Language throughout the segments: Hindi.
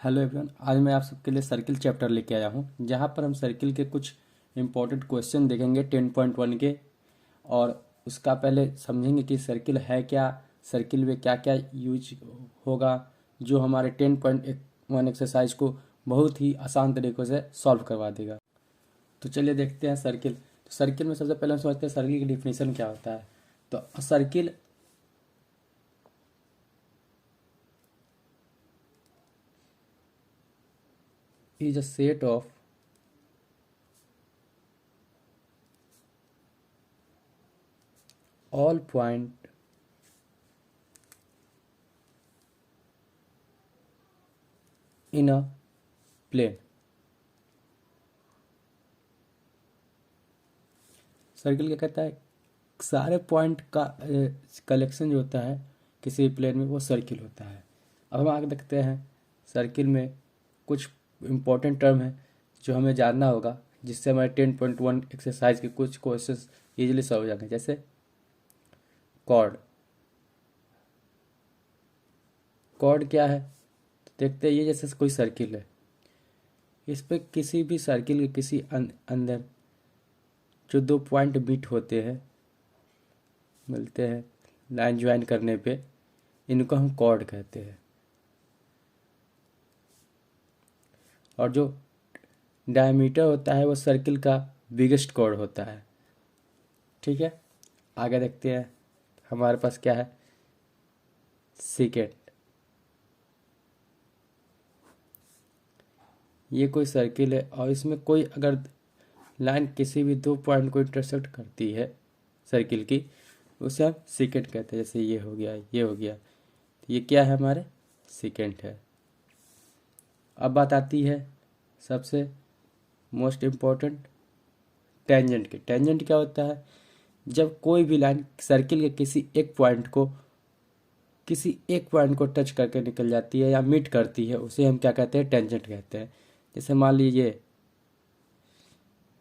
हेलो एवरीवन, आज मैं आप सबके लिए सर्किल चैप्टर लेके आया हूँ जहाँ पर हम सर्किल के कुछ इम्पोर्टेंट क्वेश्चन देखेंगे 10.1 के। और उसका पहले समझेंगे कि सर्किल है क्या, सर्किल में क्या क्या यूज होगा, जो हमारे 10.1 एक्सरसाइज को बहुत ही आसान तरीक़ों से सॉल्व करवा देगा। तो चलिए देखते हैं सर्किल। तो सर्किल में सबसे पहले हम समझते हैं सर्किल की डिफिनीशन क्या होता है। तो circle is a set of all point in a plane। Circle क्या कहता है, सारे पॉइंट का कलेक्शन जो होता है किसी प्लेन में वो सर्किल होता है। अब हम आगे देखते हैं सर्किल में कुछ इम्पोर्टेंट टर्म है जो हमें जानना होगा, जिससे हमारे 10.1 एक्सरसाइज के कुछ क्वेश्चंस इजीली सॉल्व हो जाएंगे। जैसे कॉर्ड, कॉर्ड क्या है तो देखते हैं, ये जैसे कोई सर्किल है, इस पे किसी भी सर्किल के किसी अंदर जो दो पॉइंट मीट होते हैं, मिलते हैं लाइन ज्वाइन करने पे, इनको हम कॉर्ड कहते हैं। और जो डायमीटर होता है वो सर्किल का बिगेस्ट कॉर्ड होता है। ठीक है, आगे देखते हैं हमारे पास क्या है, सेकेंड। ये कोई सर्किल है और इसमें कोई अगर लाइन किसी भी दो पॉइंट को इंटरसेक्ट करती है सर्किल की, उसे हम सेकेंड कहते हैं। जैसे ये हो गया, ये हो गया, तो ये क्या है, हमारे सेकेंड है। अब बात आती है सबसे मोस्ट इम्पोर्टेंट टेंजेंट की। टेंजेंट क्या होता है, जब कोई भी लाइन सर्किल के किसी एक पॉइंट को टच करके निकल जाती है या मीट करती है, उसे हम क्या कहते हैं, टेंजेंट कहते हैं। जैसे मान लीजिए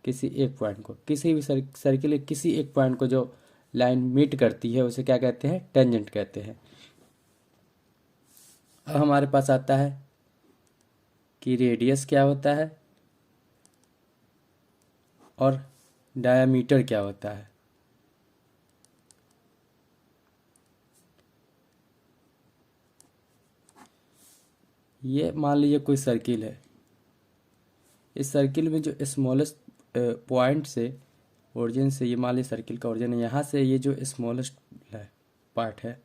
किसी एक पॉइंट को, किसी भी सर्किल के किसी एक पॉइंट को जो लाइन मीट करती है उसे क्या कहते हैं, टेंजेंट कहते हैं। अब हमारे पास आता है कि रेडियस क्या होता है और डायामीटर क्या होता है। ये मान लीजिए कोई सर्किल है, इस सर्किल में जो स्मॉलेस्ट पॉइंट से, ओरिजिन से, ये मान लीजिए सर्किल का ओरिजिन है, यहाँ से ये जो स्मॉलेस्ट पार्ट है,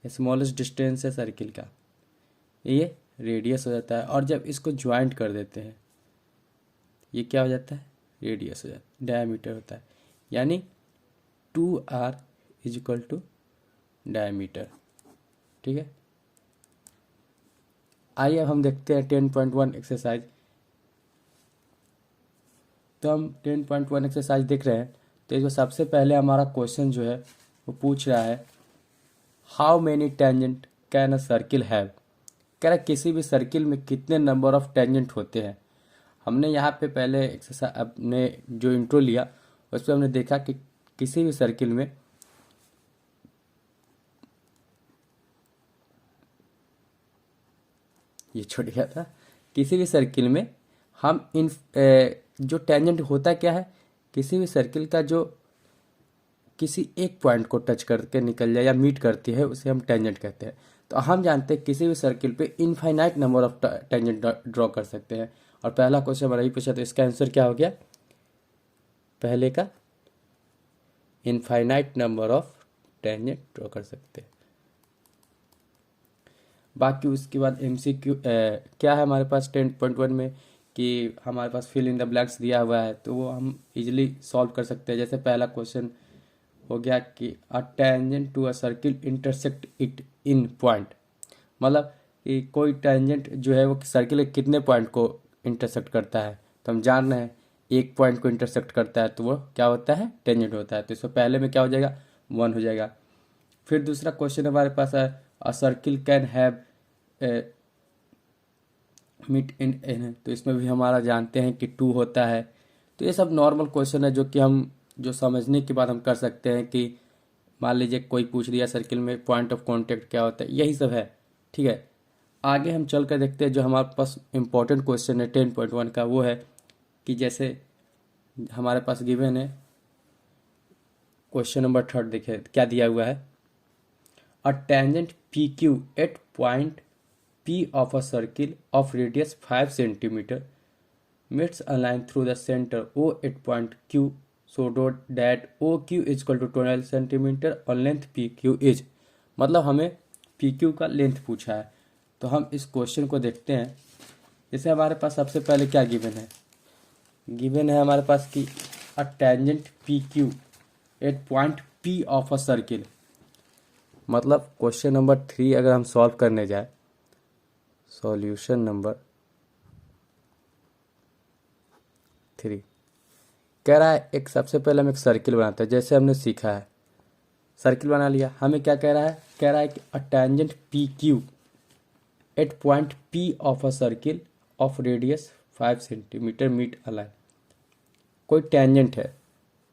स्मॉलेस्ट डिस्टेंस है सर्किल का, ये रेडियस हो जाता है। और जब इसको ज्वाइंट कर देते हैं, ये क्या हो जाता है, रेडियस हो जाता है, डायमीटर होता है। यानी 2r is equal to diameter. ठीक है, आइए अब हम देखते हैं 10.1 एक्सरसाइज। तो हम 10.1 एक्सरसाइज देख रहे हैं, तो इसमें सबसे पहले हमारा क्वेश्चन जो है वो पूछ रहा है, how many tangent can a circle have. कह रहा है किसी भी सर्किल में कितने नंबर ऑफ टेंजेंट होते हैं। हमने यहाँ पे पहले एक्सरसाइज अपने जो इंट्रो लिया उस पर हमने देखा कि किसी भी सर्किल में ये छूट गया था, किसी भी सर्किल में हम इन जो टेंजेंट होता क्या है, किसी भी सर्किल का जो किसी एक पॉइंट को टच करके निकल जाए या मीट करती है उसे हम टेंजेंट कहते हैं। तो हम जानते हैं किसी भी सर्किल पे infinite number of tangent draw कर सकते हैं। और पहला क्वेश्चन हमारा ही पूछा, तो इसका आंसर क्या हो गया, पहले का infinite number of tangent draw कर सकते हैं। बाकी उसके बाद MCQ क्या है हमारे पास 10.1 में, कि हमारे पास फिल इन द ब्लैंक्स दिया हुआ है, तो वो हम इजीली सॉल्व कर सकते हैं। जैसे पहला क्वेश्चन हो गया कि a tangent to a circle intersect it in point. मतलब कि कोई टेंजेंट जो है वो सर्किल के कितने पॉइंट को इंटरसेक्ट करता है, तो हम जान रहे हैं एक पॉइंट को इंटरसेक्ट करता है तो वो क्या होता है, टेंजेंट होता है। तो इसमें पहले में क्या हो जाएगा, 1 हो जाएगा। फिर दूसरा क्वेश्चन हमारे पास है, a circle can have mid in, तो इसमें भी हमारा जानते हैं कि 2 होता है। तो ये सब नॉर्मल क्वेश्चन है जो कि हम जो समझने के बाद हम कर सकते हैं। कि मान लीजिए कोई पूछ दिया सर्किल में पॉइंट ऑफ कांटेक्ट क्या होता है, यही सब है। ठीक है, आगे हम चल कर देखते हैं जो हमारे पास इम्पोर्टेंट क्वेश्चन है 10.1 का, वो है कि जैसे हमारे पास गिवन है क्वेश्चन नंबर 3 देखिए क्या दिया हुआ है। A tangent P Q at point P of a circle of radius 5 centimetre meets a line through the center O at point Q so that OQ is equal to 12 centimetre और लेंथ PQ इज, मतलब हमें PQ का लेंथ पूछा है। तो हम इस क्वेश्चन को देखते हैं। जैसे हमारे पास सबसे पहले क्या गिवन है, गिवन है हमारे पास कि a tangent PQ at point P of a circle, मतलब क्वेश्चन नंबर 3 अगर हम सॉल्व करने जाए, सॉल्यूशन नंबर 3 कह रहा है एक सबसे पहले हम एक सर्किल बनाते हैं। जैसे हमने सीखा है सर्किल बना लिया, हमें क्या कह रहा है, कह रहा है कि a tangent P Q at point P of a circle of radius 5 centimetre meet a line. कोई टेंजेंट है,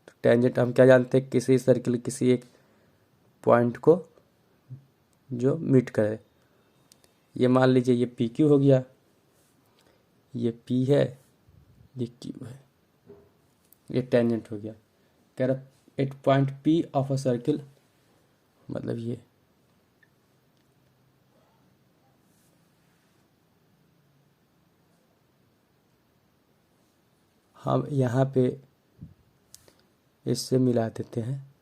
तो टेंजेंट हम क्या जानते हैं, किसी सर्किल किसी एक पॉइंट को जो मीट करे। ये मान लीजिए ये पी क्यू हो गया, ये पी है, ये क्यू है, ये टेंजेंट हो गया। कह रहा at point P of a circle, मतलब ये हम यहाँ पे इससे मिला देते हैं,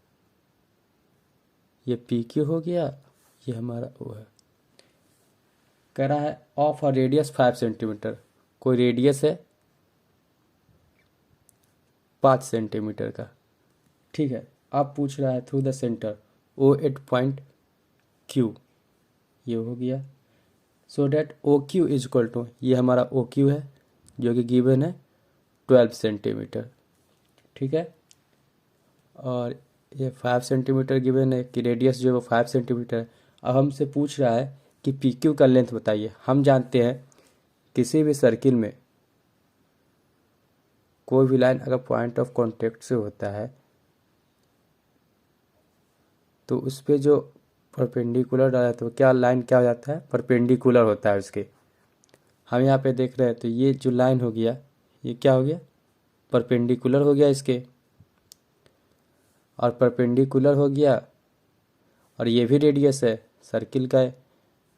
ये पी क्यू हो गया, ये हमारा वो है। कह रहा है ऑफ अ रेडियस 5 सेंटीमीटर, कोई रेडियस है 5 सेंटीमीटर का, ठीक है। अब पूछ रहा है through the centre O at point Q, ये हो गया। So that O Q is equal to, ये हमारा ओ क्यू है जो कि गिवन है 12 सेंटीमीटर, ठीक है। और ये 5 सेंटीमीटर गिवन है कि रेडियस जो है वो 5 सेंटीमीटर है। अब हमसे पूछ रहा है कि पी क्यू का लेंथ बताइए। हम जानते हैं किसी भी सर्किल में कोई भी लाइन अगर पॉइंट ऑफ कॉन्टेक्ट से होता है तो उस पर जो परपेंडिकुलर डाला तो क्या लाइन क्या हो जाता है, परपेंडिकुलर होता है उसके। हम यहाँ पे देख रहे हैं तो ये जो लाइन हो गया ये क्या हो गया, परपेंडिकुलर हो गया इसके, और परपेंडिकुलर हो गया, और ये भी रेडियस है सर्किल का है,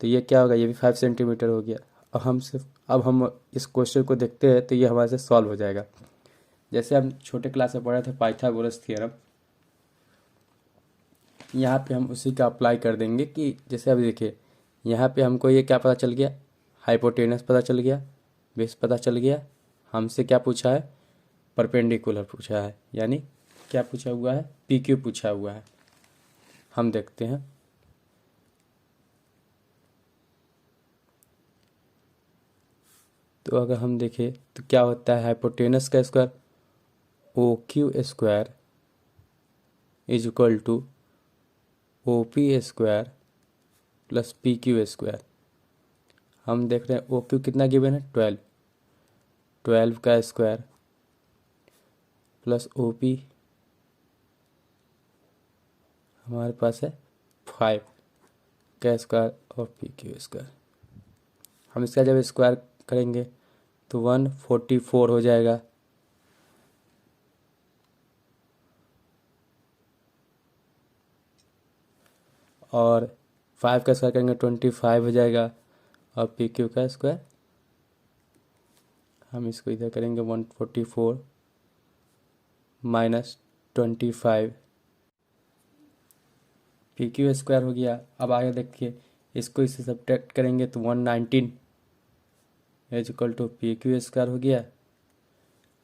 तो ये क्या होगा, ये भी 5 सेंटीमीटर हो गया। अब हम इस क्वेश्चन को देखते हैं तो ये हमारे से सॉल्व हो जाएगा। जैसे हम छोटे क्लास में पढ़े थे पाइथागोरस थ्योरम, यहाँ पे हम उसी का अप्लाई कर देंगे कि जैसे अभी देखिए यहाँ पे हमको ये क्या पता चल गया, हाइपोटेनस पता चल गया, बेस पता चल गया। हमसे क्या पूछा है, परपेंडिकुलर पूछा है, यानी क्या पूछा हुआ है, पी क्यू पूछा हुआ है। हम देखते हैं तो अगर हम देखें तो क्या होता है, हाइपोटेनस का square O Q square is equal to O P square plus P Q square. हम देख रहे हैं ओ क्यू कितना गिवन है, 12, 12 का स्क्वायर प्लस ओ पी हमारे पास है 5 का स्क्वायर और पी क्यू स्क्वायर। हम इसका जब स्क्वायर करेंगे तो 144 हो जाएगा, और 5 का स्क्वायर करेंगे 25 हो जाएगा, और पी क्यू का स्क्वायर हम इसको इधर करेंगे 144 माइनस 25, पी क्यू स्क्वायर हो गया। अब आगे देखिए इसको इससे सब्ट्रैक्ट करेंगे तो 119 is equal to P Q square हो गया।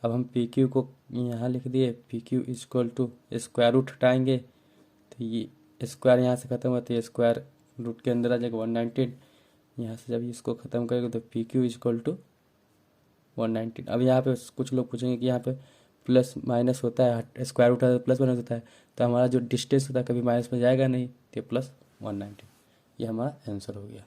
अब हम पी क्यू को यहाँ लिख दिए, P Q is equal to square root हटाएंगे तो ये स्क्वायर यहाँ से ख़त्म होता है, स्क्वायर रूट के अंदर आ जाएगा 119। यहाँ से जब इसको ख़त्म करेंगे तो P Q is equal to 119। अब यहाँ पे कुछ लोग पूछेंगे कि यहाँ पे प्लस माइनस होता है, स्क्वायर रूट है तो प्लस माइनस होता है, तो हमारा जो डिस्टेंस होता है कभी माइनस में जाएगा नहीं, तो प्लस 119, ये हमारा आंसर हो गया।